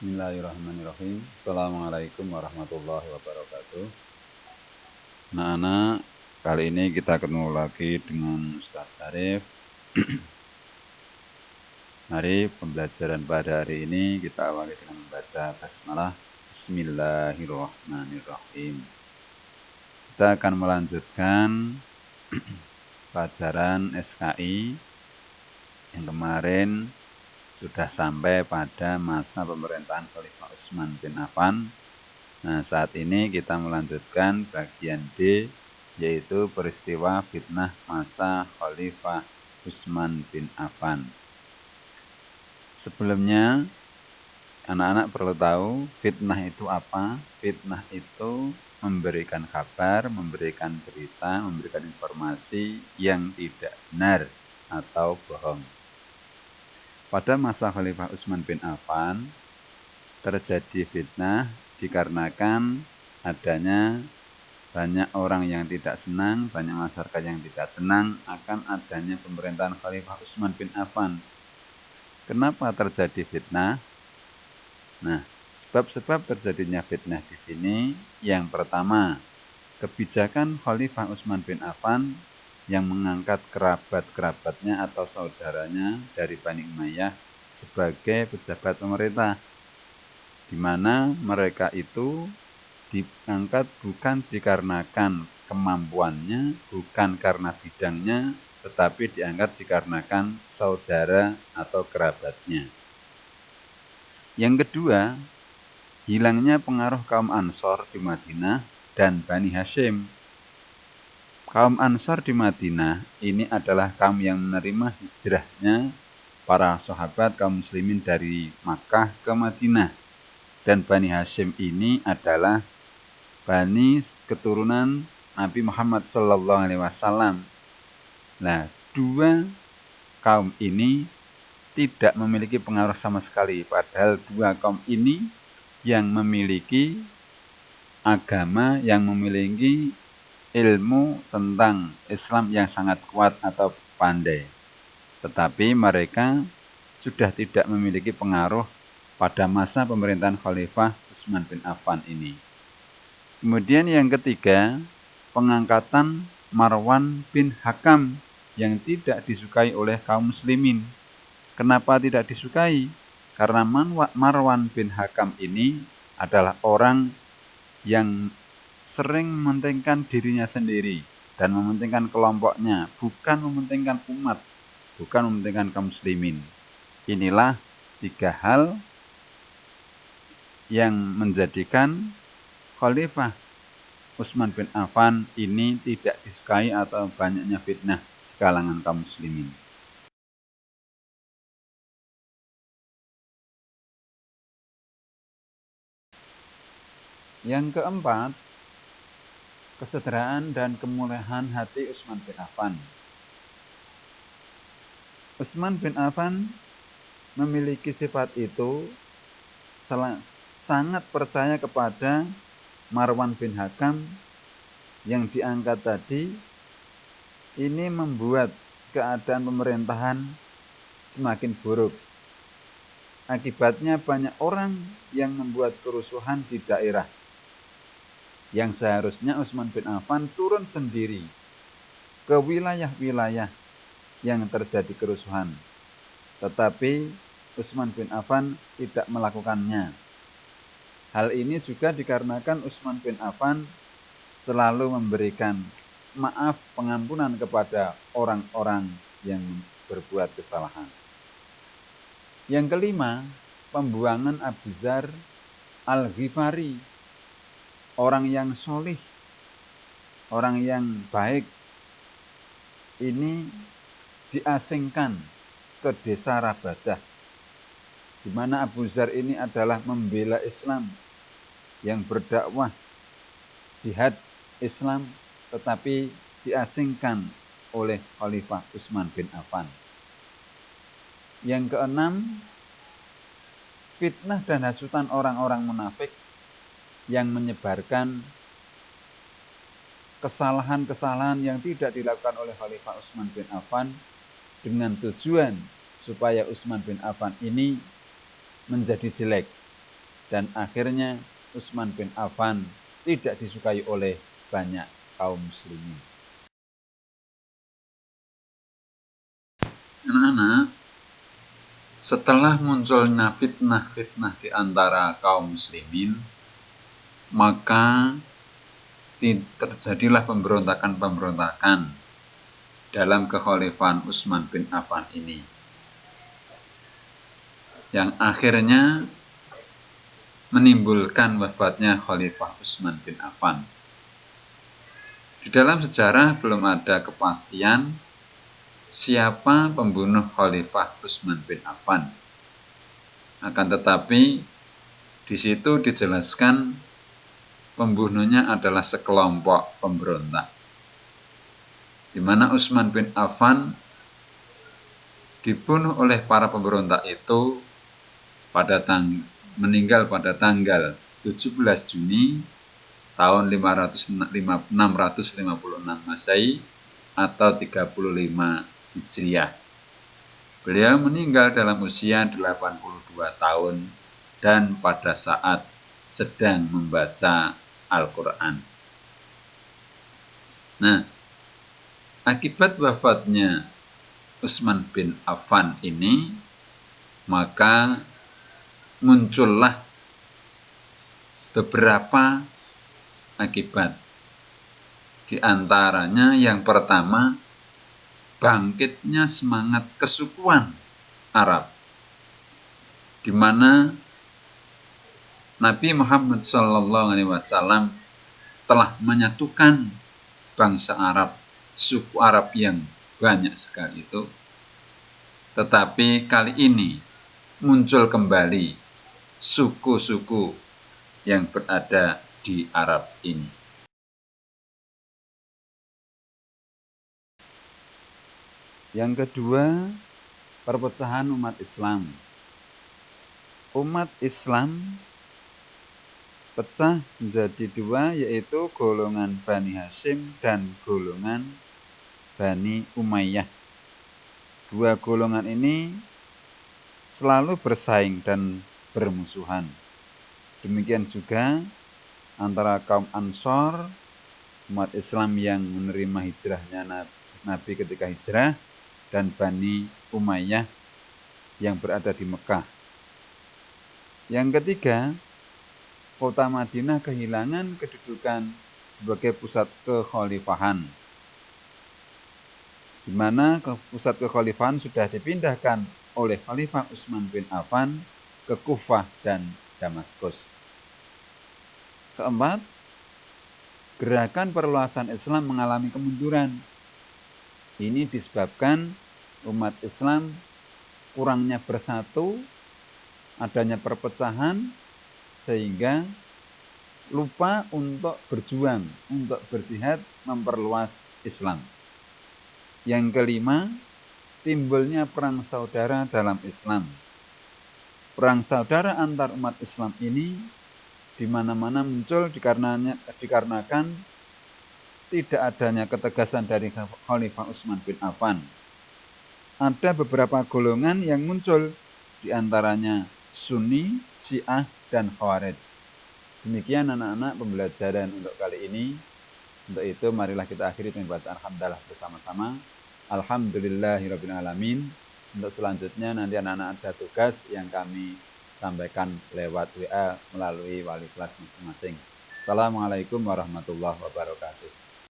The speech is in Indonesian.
Bismillahirrahmanirrahim. Assalamualaikum warahmatullahi wabarakatuh. Anak-anak, kali ini kita ketemu lagi dengan Ustaz Syarif. Mari pembelajaran pada hari ini kita awali dengan membaca basmalah. Bismillahirrahmanirrahim. Kita akan melanjutkan pelajaran SKI yang kemarin sudah sampai pada masa pemerintahan Khalifah Utsman bin Affan. Nah, saat ini kita melanjutkan bagian D, yaitu peristiwa fitnah masa Khalifah Utsman bin Affan. Sebelumnya, anak-anak perlu tahu fitnah itu apa. Fitnah itu memberikan kabar, memberikan berita, memberikan informasi yang tidak benar atau bohong. Pada masa Khalifah Utsman bin Affan, terjadi fitnah dikarenakan adanya banyak orang yang tidak senang, banyak masyarakat yang tidak senang akan adanya pemerintahan Khalifah Utsman bin Affan. Kenapa terjadi fitnah? Nah, sebab-sebab terjadinya fitnah di sini, yang pertama, kebijakan Khalifah Utsman bin Affan yang mengangkat kerabat-kerabatnya atau saudaranya dari Bani Umayyah sebagai pejabat pemerintah, di mana mereka itu diangkat bukan dikarenakan kemampuannya, bukan karena bidangnya, tetapi diangkat dikarenakan saudara atau kerabatnya. Yang kedua, hilangnya pengaruh kaum Ansor di Madinah dan Bani Hashim. Kaum Ansor di Madinah ini adalah kaum yang menerima hijrahnya para sahabat kaum muslimin dari Makkah ke Madinah. Dan Bani Hashim ini adalah Bani keturunan Nabi Muhammad SAW. Nah, dua kaum ini tidak memiliki pengaruh sama sekali. Padahal dua kaum ini yang memiliki agama, yang memiliki ilmu tentang Islam yang sangat kuat atau pandai. Tetapi mereka sudah tidak memiliki pengaruh pada masa pemerintahan Khalifah Utsman bin Affan ini. Kemudian yang ketiga, pengangkatan Marwan bin Hakam yang tidak disukai oleh kaum muslimin. Kenapa tidak disukai? Karena Marwan bin Hakam ini adalah orang yang sering mementingkan dirinya sendiri dan mementingkan kelompoknya, bukan mementingkan umat, bukan mementingkan kaum muslimin. Inilah tiga hal yang menjadikan Khalifah Utsman bin Affan ini tidak disukai atau banyaknya fitnah di kalangan kaum muslimin. Yang keempat, kesederhanaan dan kemuliaan hati Utsman bin Affan. Utsman bin Affan memiliki sifat itu, sangat percaya kepada Marwan bin Hakam yang diangkat tadi. Ini membuat keadaan pemerintahan semakin buruk. Akibatnya banyak orang yang membuat kerusuhan di daerah yang seharusnya Utsman bin Affan turun sendiri ke wilayah-wilayah yang terjadi kerusuhan. Tetapi Utsman bin Affan tidak melakukannya. Hal ini juga dikarenakan Utsman bin Affan selalu memberikan maaf, pengampunan kepada orang-orang yang berbuat kesalahan. Yang kelima, pembuangan Abu Dzar Al-Ghifari, orang yang solih, orang yang baik, ini diasingkan ke desa Rabadah, di mana Abu Dzar ini adalah membela Islam, yang berdakwah jihad Islam, tetapi diasingkan oleh Khalifah Utsman bin Affan. Yang keenam, fitnah dan hasutan orang-orang munafik yang menyebarkan kesalahan-kesalahan yang tidak dilakukan oleh Khalifah Utsman bin Affan dengan tujuan supaya Utsman bin Affan ini menjadi jelek, dan akhirnya Utsman bin Affan tidak disukai oleh banyak kaum muslimin. Anak-anak, setelah munculnya fitnah-fitnah di antara kaum muslimin, maka terjadilah pemberontakan-pemberontakan dalam kekhalifahan Utsman bin Affan ini, yang akhirnya menimbulkan wafatnya Khalifah Utsman bin Affan. Di dalam sejarah belum ada kepastian siapa pembunuh Khalifah Utsman bin Affan. Akan tetapi di situ dijelaskan pembunuhnya adalah sekelompok pemberontak, di mana Utsman bin Affan dibunuh oleh para pemberontak itu meninggal pada tanggal 17 Juni tahun 656 Masehi atau 35 Hijriah. Beliau meninggal dalam usia 82 tahun dan pada saat sedang membaca Al-Quran. Nah, akibat wafatnya Utsman bin Affan ini, maka muncullah beberapa akibat. Di antaranya yang pertama, bangkitnya semangat kesukuan Arab, di mana Nabi Muhammad SAW telah menyatukan bangsa Arab, suku Arab yang banyak sekali itu. Tetapi kali ini muncul kembali suku-suku yang berada di Arab ini. Yang kedua, perpecahan umat Islam. Umat Islam pecah menjadi dua, yaitu golongan Bani Hashim dan golongan Bani Umayyah. Dua golongan ini selalu bersaing dan bermusuhan. Demikian juga antara kaum Ansor, umat Islam yang menerima hijrahnya Nabi ketika hijrah, dan Bani Umayyah yang berada di Mekah. Yang ketiga, kota Madinah kehilangan kedudukan sebagai pusat kekhalifahan, di mana pusat kekhalifahan sudah dipindahkan oleh Khalifah Utsman bin Affan ke Kufah dan Damaskus. Keempat, gerakan perluasan Islam mengalami kemunduran. Ini disebabkan umat Islam kurangnya bersatu, adanya perpecahan, sehingga lupa untuk berjuang, untuk berjihad memperluas Islam. Yang kelima, timbulnya perang saudara dalam Islam. Perang saudara antar umat Islam ini di mana-mana muncul dikarenakan tidak adanya ketegasan dari Khalifah Utsman bin Affan. Ada beberapa golongan yang muncul, di antaranya Sunni, Syiah, dan Khawarij. Demikian anak-anak pembelajaran untuk kali ini. Untuk itu marilah kita akhiri pembacaan hamdalah bersama-sama. Alhamdulillahirrabbilalamin. Untuk selanjutnya nanti anak-anak ada tugas yang kami sampaikan lewat WA melalui wali kelas masing-masing. Assalamualaikum warahmatullahi wabarakatuh.